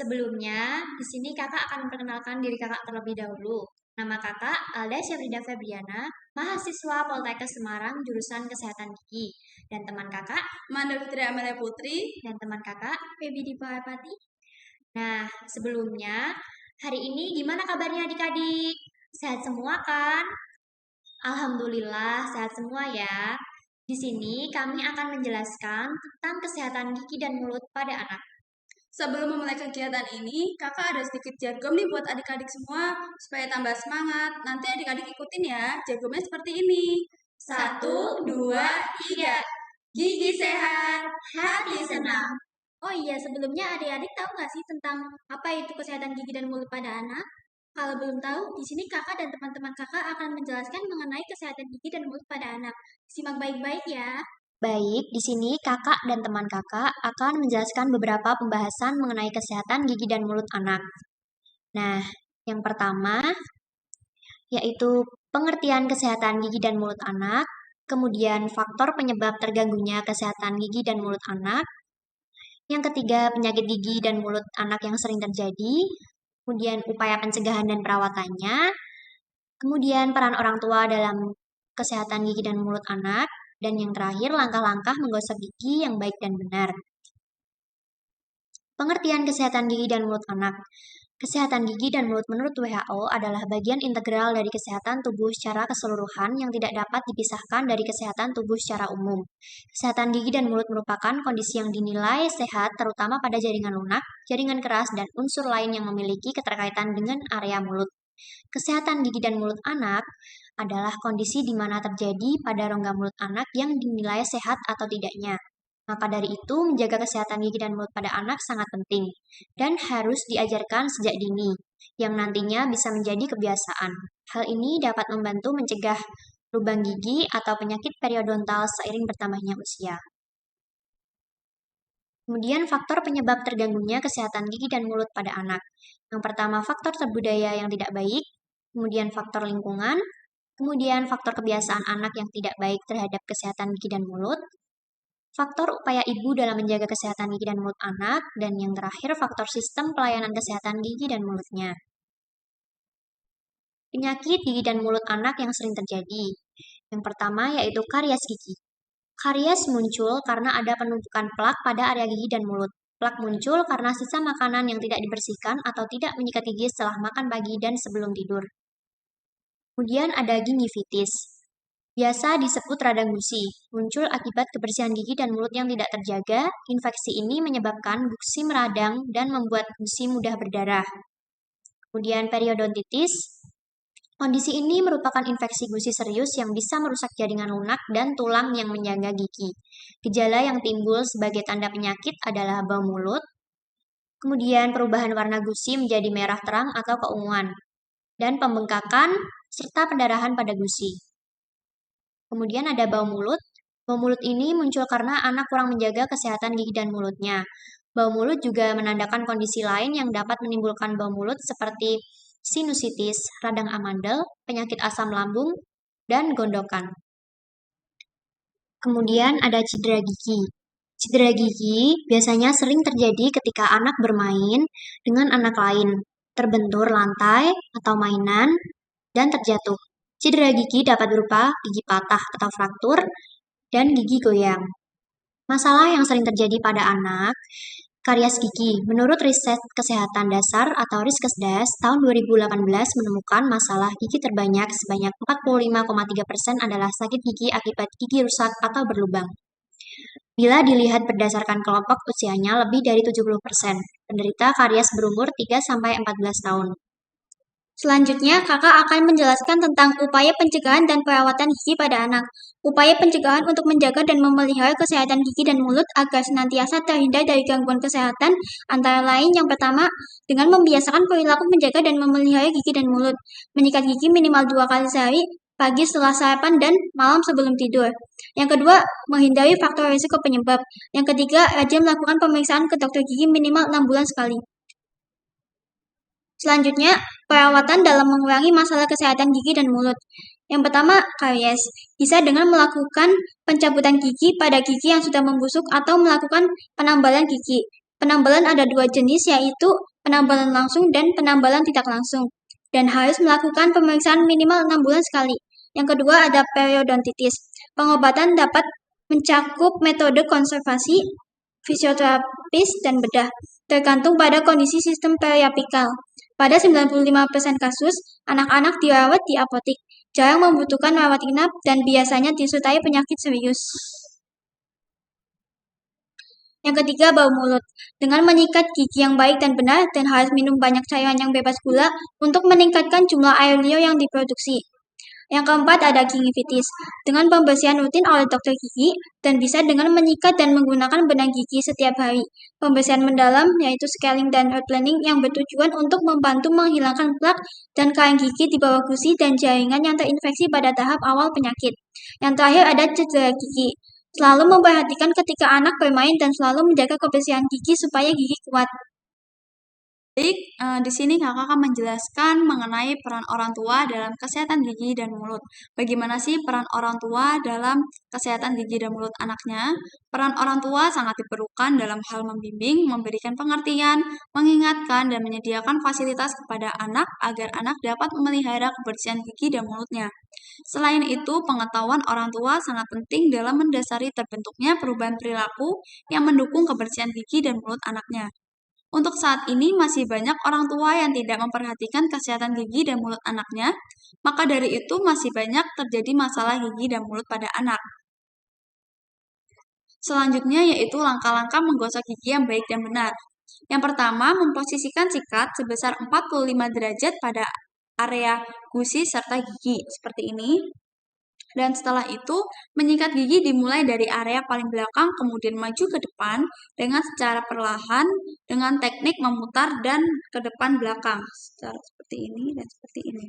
Sebelumnya, di sini kakak akan memperkenalkan diri kakak terlebih dahulu. Nama kakak Alda Syafrida Febriana, mahasiswa Poltekkes Semarang, jurusan Kesehatan Gigi. Dan teman kakak Manda Fitri Amelia Putri. dan teman kakak Febi Dipa Hepati. Nah, sebelumnya, hari ini gimana kabarnya adik-adik? Sehat semua kan? Alhamdulillah, sehat semua ya. Di sini kami akan menjelaskan tentang kesehatan gigi dan mulut pada anak. Sebelum memulai kegiatan ini, kakak ada sedikit jargon nih buat adik-adik semua supaya tambah semangat. Nanti adik-adik ikutin ya. Jargonnya seperti ini. 1, 2, 3. Gigi sehat, Hati senang. Oh iya, sebelumnya adik-adik tahu nggak sih tentang apa itu kesehatan gigi dan mulut pada anak? Kalau belum tahu, di sini kakak dan teman-teman kakak akan menjelaskan mengenai kesehatan gigi dan mulut pada anak. Simak baik-baik ya. Baik, di sini kakak dan teman kakak akan menjelaskan beberapa pembahasan mengenai kesehatan gigi dan mulut anak. Nah, yang pertama yaitu pengertian kesehatan gigi dan mulut anak, kemudian faktor penyebab terganggunya kesehatan gigi dan mulut anak, yang ketiga penyakit gigi dan mulut anak yang sering terjadi, kemudian upaya pencegahan dan perawatannya, kemudian peran orang tua dalam kesehatan gigi dan mulut anak, dan yang terakhir langkah-langkah menggosok gigi yang baik dan benar. Pengertian kesehatan gigi dan mulut anak. Kesehatan gigi dan mulut menurut WHO adalah bagian integral dari kesehatan tubuh secara keseluruhan yang tidak dapat dipisahkan dari kesehatan tubuh secara umum. Kesehatan gigi dan mulut merupakan kondisi yang dinilai sehat terutama pada jaringan lunak, jaringan keras, dan unsur lain yang memiliki keterkaitan dengan area mulut. Kesehatan gigi dan mulut anak adalah kondisi di mana terjadi pada rongga mulut anak yang dinilai sehat atau tidaknya. Maka dari itu, menjaga kesehatan gigi dan mulut pada anak sangat penting dan harus diajarkan sejak dini, yang nantinya bisa menjadi kebiasaan. Hal ini dapat membantu mencegah lubang gigi atau penyakit periodontal seiring bertambahnya usia. Kemudian faktor penyebab terganggunya kesehatan gigi dan mulut pada anak. Yang pertama, faktor terbudaya yang tidak baik, kemudian faktor lingkungan, kemudian faktor kebiasaan anak yang tidak baik terhadap kesehatan gigi dan mulut, faktor upaya ibu dalam menjaga kesehatan gigi dan mulut anak, dan yang terakhir faktor sistem pelayanan kesehatan gigi dan mulutnya. Penyakit gigi dan mulut anak yang sering terjadi. Yang pertama yaitu karies gigi. Karies muncul karena ada penumpukan plak pada area gigi dan mulut. Plak muncul karena sisa makanan yang tidak dibersihkan atau tidak menyikat gigi setelah makan pagi dan sebelum tidur. Kemudian ada gingivitis. Biasa disebut radang gusi, muncul akibat kebersihan gigi dan mulut yang tidak terjaga. Infeksi ini menyebabkan gusi meradang dan membuat gusi mudah berdarah. Kemudian periodontitis. Kondisi ini merupakan infeksi gusi serius yang bisa merusak jaringan lunak dan tulang yang menyangga gigi. Gejala yang timbul sebagai tanda penyakit adalah bau mulut, kemudian perubahan warna gusi menjadi merah terang atau keunguan, dan pembengkakan serta pendarahan pada gusi. Kemudian ada bau mulut. Bau mulut ini muncul karena anak kurang menjaga kesehatan gigi dan mulutnya. Bau mulut juga menandakan kondisi lain yang dapat menimbulkan bau mulut seperti sinusitis, radang amandel, penyakit asam lambung, dan gondokan. Kemudian ada cedera gigi. Cedera gigi biasanya sering terjadi ketika anak bermain dengan anak lain, terbentur lantai atau mainan, dan terjatuh. Cedera gigi dapat berupa gigi patah atau fraktur, dan gigi goyang. Masalah yang sering terjadi pada anak, karies gigi. Menurut riset kesehatan dasar atau Riskesdas, tahun 2018 menemukan masalah gigi terbanyak sebanyak 45,3% adalah sakit gigi akibat gigi rusak atau berlubang. Bila dilihat berdasarkan kelompok usianya lebih dari 70%, penderita karies berumur 3-14 tahun. Selanjutnya, kakak akan menjelaskan tentang upaya pencegahan dan perawatan gigi pada anak. Upaya pencegahan untuk menjaga dan memelihara kesehatan gigi dan mulut agar senantiasa terhindar dari gangguan kesehatan, antara lain yang pertama, dengan membiasakan perilaku menjaga dan memelihara gigi dan mulut. Menyikat gigi minimal 2 kali sehari, pagi setelah sarapan dan malam sebelum tidur. Yang kedua, menghindari faktor risiko penyebab. Yang ketiga, rajin melakukan pemeriksaan ke dokter gigi minimal 6 bulan sekali. Selanjutnya, perawatan dalam mengurangi masalah kesehatan gigi dan mulut. Yang pertama, karies. Bisa dengan melakukan pencabutan gigi pada gigi yang sudah membusuk atau melakukan penambalan gigi. Penambalan ada 2 jenis, yaitu penambalan langsung dan penambalan tidak langsung, dan harus melakukan pemeriksaan minimal 6 bulan sekali. Yang kedua ada periodontitis. Pengobatan dapat mencakup metode konservasi, fisioterapis, dan bedah, tergantung pada kondisi sistem periapikal. Pada 95% kasus, anak-anak dirawat di apotik, jarang membutuhkan rawat inap, dan biasanya disertai penyakit serius. Yang ketiga, bau mulut. Dengan menyikat gigi yang baik dan benar, dan harus minum banyak cairan yang bebas gula untuk meningkatkan jumlah air liur yang diproduksi. Yang keempat ada gingivitis, dengan pembersihan rutin oleh dokter gigi, dan bisa dengan menyikat dan menggunakan benang gigi setiap hari. Pembersihan mendalam, yaitu scaling dan root planing, yang bertujuan untuk membantu menghilangkan plak dan kain gigi di bawah gusi dan jaringan yang terinfeksi pada tahap awal penyakit. Yang terakhir ada cedera gigi. Selalu memperhatikan ketika anak bermain dan selalu menjaga kebersihan gigi supaya gigi kuat. Baik, di sini kakak akan menjelaskan mengenai peran orang tua dalam kesehatan gigi dan mulut. Bagaimana sih peran orang tua dalam kesehatan gigi dan mulut anaknya? Peran orang tua sangat diperlukan dalam hal membimbing, memberikan pengertian, mengingatkan, dan menyediakan fasilitas kepada anak agar anak dapat memelihara kebersihan gigi dan mulutnya. Selain itu, pengetahuan orang tua sangat penting dalam mendasari terbentuknya perubahan perilaku yang mendukung kebersihan gigi dan mulut anaknya. Untuk saat ini masih banyak orang tua yang tidak memperhatikan kesehatan gigi dan mulut anaknya, maka dari itu masih banyak terjadi masalah gigi dan mulut pada anak. Selanjutnya yaitu langkah-langkah menggosok gigi yang baik dan benar. Yang pertama, memposisikan sikat sebesar 45 derajat pada area gusi serta gigi, seperti ini. Dan setelah itu, menyikat gigi dimulai dari area paling belakang, kemudian maju ke depan dengan secara perlahan, dengan teknik memutar dan ke depan belakang. Seperti ini dan seperti ini.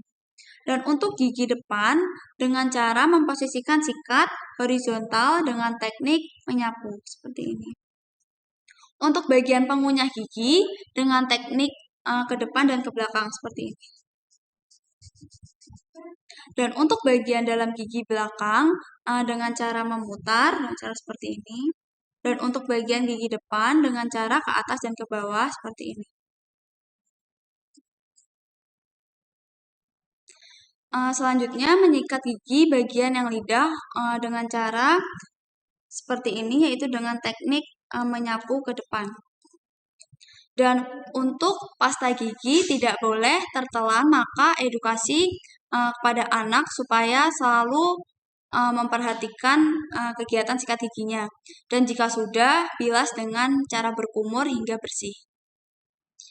Dan untuk gigi depan, dengan cara memposisikan sikat horizontal dengan teknik menyapu, seperti ini. Untuk bagian pengunyah gigi, dengan teknik ke depan dan ke belakang, seperti ini. Dan untuk bagian dalam gigi belakang dengan cara memutar, dengan cara seperti ini. Dan untuk bagian gigi depan dengan cara ke atas dan ke bawah seperti ini. Selanjutnya menyikat gigi bagian yang lidah dengan cara seperti ini, yaitu dengan teknik menyapu ke depan. Dan untuk pasta gigi tidak boleh tertelan, maka edukasi kepada anak supaya selalu memperhatikan kegiatan sikat giginya. Dan jika sudah, bilas dengan cara berkumur hingga bersih.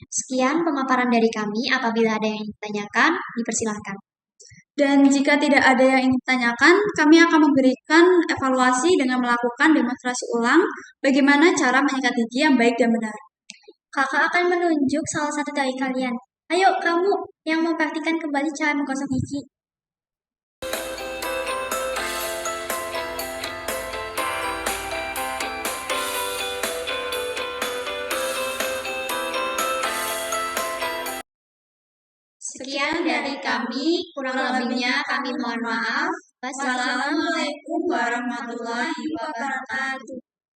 Sekian pemaparan dari kami. Apabila ada yang ingin ditanyakan, dipersilahkan. Dan jika tidak ada yang ingin ditanyakan, kami akan memberikan evaluasi dengan melakukan demonstrasi ulang bagaimana cara menyikat gigi yang baik dan benar. Kakak akan menunjuk salah satu dari kalian. Ayo, kamu yang mempraktikkan kembali cara menggosok gigi. Sekian dari kami, kurang lebihnya kami mohon maaf. Wassalamualaikum warahmatullahi wabarakatuh.